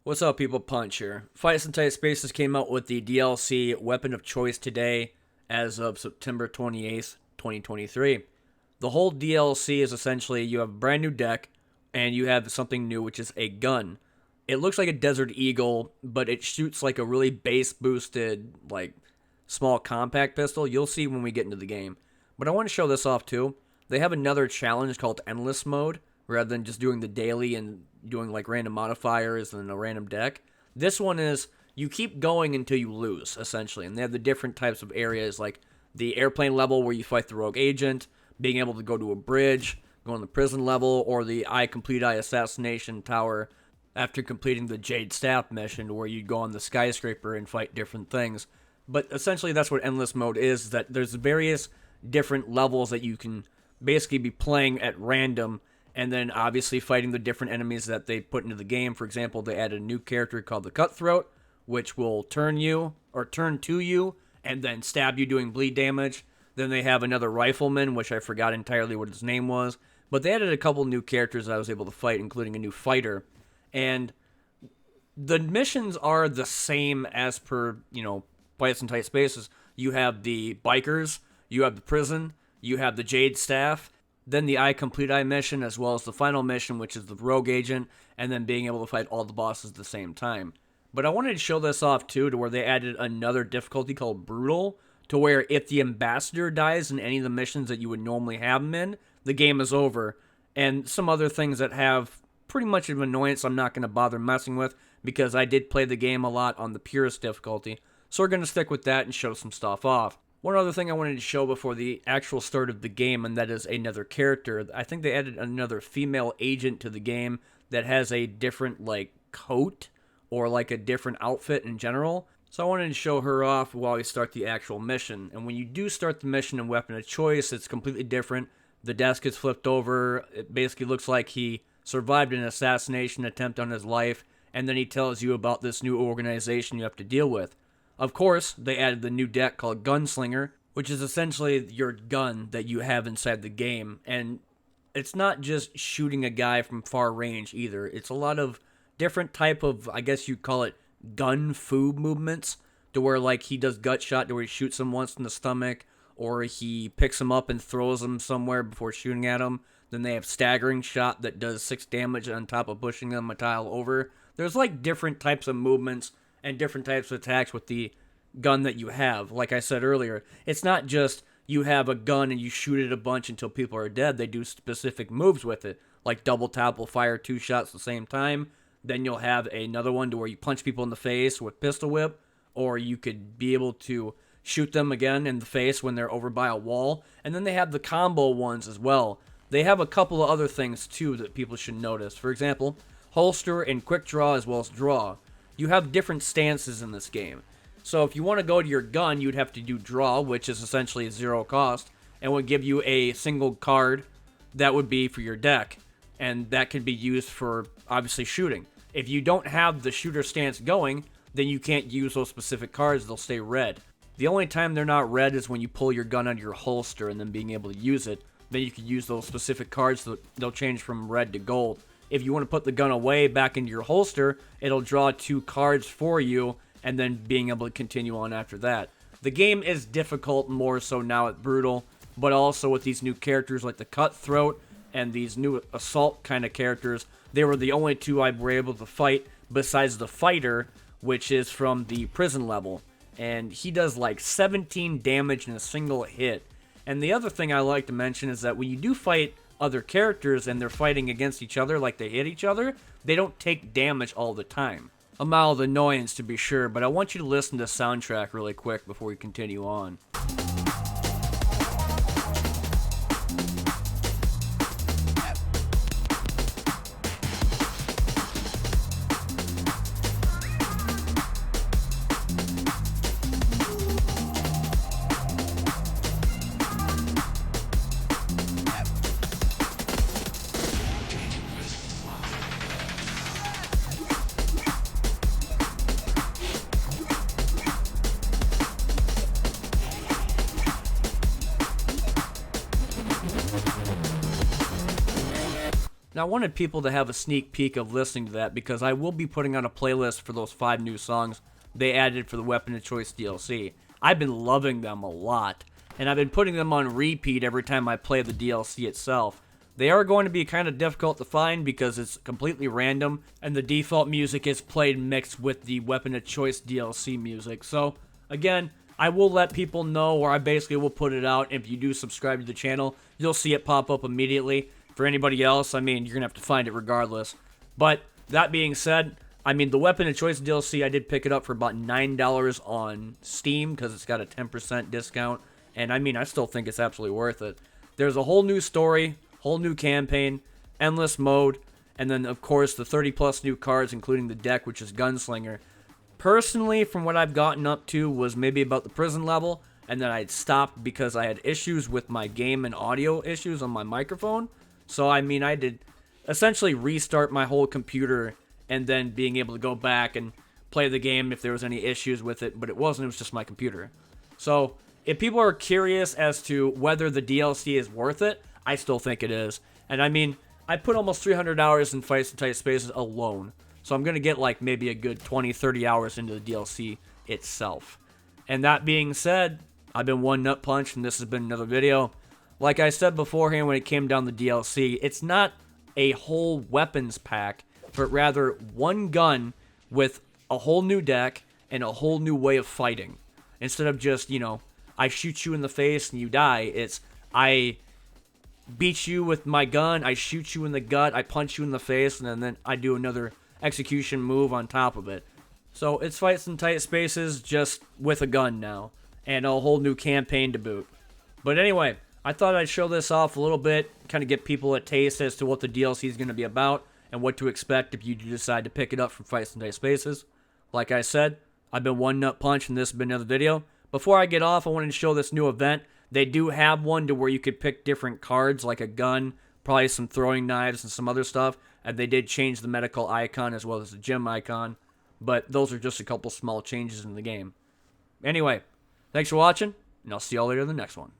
What's up, people? Punch here. Assassinate Spaces came out with the DLC Weapon of Choice today as of September 28th, 2023. The whole DLC is essentially you have a brand new deck and you have something new, which is a gun. It looks like a Desert Eagle, but it shoots like a really bass boosted, like small compact pistol. You'll see when we get into the game. But I want to show this off too. They have another challenge called Endless Mode, rather than just doing the daily and doing like random modifiers and a random deck. This one is you keep going until you lose, essentially. And they have the different types of areas, like the airplane level where you fight the rogue agent, being able to go to a bridge, go on the prison level, or the Complete Eye Assassination Tower after completing the Jade Staff mission where you go on the skyscraper and fight different things. But essentially that's what Endless Mode is, that there's various different levels that you can basically be playing at random, and then obviously fighting the different enemies that they put into the game. For example, they added a new character called the Cutthroat, which will turn to you and then stab you doing bleed damage. Then they have another rifleman, which I forgot entirely what his name was. But they added a couple new characters that I was able to fight, including a new fighter. And the missions are the same as per, Fights in Tight Spaces. You have the bikers, you have the prison, you have the Jade Staff, then the Complete Eye mission, as well as the final mission, which is the rogue agent, and then being able to fight all the bosses at the same time. But I wanted to show this off too, to where they added another difficulty called Brutal, to where if the ambassador dies in any of the missions that you would normally have him in, the game is over. And some other things that have pretty much of an annoyance I'm not going to bother messing with, because I did play the game a lot on the purest difficulty. So we're going to stick with that and show some stuff off. One other thing I wanted to show before the actual start of the game, and that is another character. I think they added another female agent to the game that has a different, coat or, a different outfit in general. So I wanted to show her off while we start the actual mission. And when you do start the mission in Weapon of Choice, it's completely different. The desk is flipped over. It basically looks like he survived an assassination attempt on his life, and then he tells you about this new organization you have to deal with. Of course, they added the new deck called Gunslinger, which is essentially your gun that you have inside the game. And it's not just shooting a guy from far range either. It's a lot of different type of, I guess you'd call it, gun fu movements, to where he does gut shot, to where he shoots him once in the stomach, or he picks him up and throws him somewhere before shooting at him. Then they have staggering shot that does 6 damage on top of pushing them a tile over. There's different types of movements and different types of attacks with the gun that you have. Like I said earlier, it's not just you have a gun and you shoot it a bunch until people are dead. They do specific moves with it, like double tap will fire 2 shots at the same time. Then you'll have another one to where you punch people in the face with pistol whip, or you could be able to shoot them again in the face when they're over by a wall. And then they have the combo ones as well. They have a couple of other things too that people should notice. For example, holster and quick draw, as well as draw. You have different stances in this game. So if you want to go to your gun, you'd have to do draw, which is essentially 0 cost, and would give you a single card that would be for your deck. And that can be used for, obviously, shooting. If you don't have the shooter stance going, then you can't use those specific cards. They'll stay red. The only time they're not red is when you pull your gun out of your holster and then being able to use it. Then you can use those specific cards, so they'll change from red to gold. If you want to put the gun away back into your holster, it'll draw 2 cards for you, and then being able to continue on after that. The game is difficult more so now at Brutal, but also with these new characters like the Cutthroat and these new Assault kind of characters, they were the only 2 I were able to fight besides the Fighter, which is from the prison level. And he does 17 damage in a single hit. And the other thing I like to mention is that when you do fight other characters and they're fighting against each other, they hit each other, they don't take damage all the time. A mild annoyance to be sure, but I want you to listen to the soundtrack really quick before we continue on. And I wanted people to have a sneak peek of listening to that because I will be putting on a playlist for those 5 new songs they added for the Weapon of Choice DLC. I've been loving them a lot, and I've been putting them on repeat every time I play the DLC itself. They are going to be kind of difficult to find because it's completely random, and the default music is played mixed with the Weapon of Choice DLC music. So, again, I will let people know, or I basically will put it out. If you do subscribe to the channel, you'll see it pop up immediately. For anybody else, I mean, you're going to have to find it regardless. But, that being said, I mean, the Weapon of Choice DLC, I did pick it up for about $9 on Steam because it's got a 10% discount. And, I mean, I still think it's absolutely worth it. There's a whole new story, whole new campaign, endless mode, and then, of course, the 30-plus new cards, including the deck, which is Gunslinger. Personally, from what I've gotten up to, was maybe about the prison level, and then I'd stopped because I had issues with my game and audio issues on my microphone. So, I mean, I did essentially restart my whole computer and then being able to go back and play the game if there was any issues with it, but it wasn't. It was just my computer. So, if people are curious as to whether the DLC is worth it, I still think it is. And, I mean, I put almost 300 hours in Fights in Tight Spaces alone. So I'm going to get like maybe a good 20, 30 hours into the DLC itself. And that being said, I've been One Nut Punch, and this has been another video. Like I said beforehand when it came down to DLC, it's not a whole weapons pack, but rather one gun with a whole new deck and a whole new way of fighting. Instead of just, you know, I shoot you in the face and you die, it's I beat you with my gun, I shoot you in the gut, I punch you in the face, and then I do another execution move on top of it. So it's Fights in Tight Spaces just with a gun now, and a whole new campaign to boot. But anyway, I thought I'd show this off a little bit, kind of get people a taste as to what the DLC is going to be about, and what to expect if you do decide to pick it up from Fights in Tight Spaces. Like I said, I've been One Nut Punch, and this has been another video. Before I get off, I wanted to show this new event. They do have one to where you could pick different cards, like a gun, probably some throwing knives, and some other stuff. And they did change the medical icon as well as the gym icon. But those are just a couple small changes in the game. Anyway, thanks for watching, and I'll see y'all later in the next one.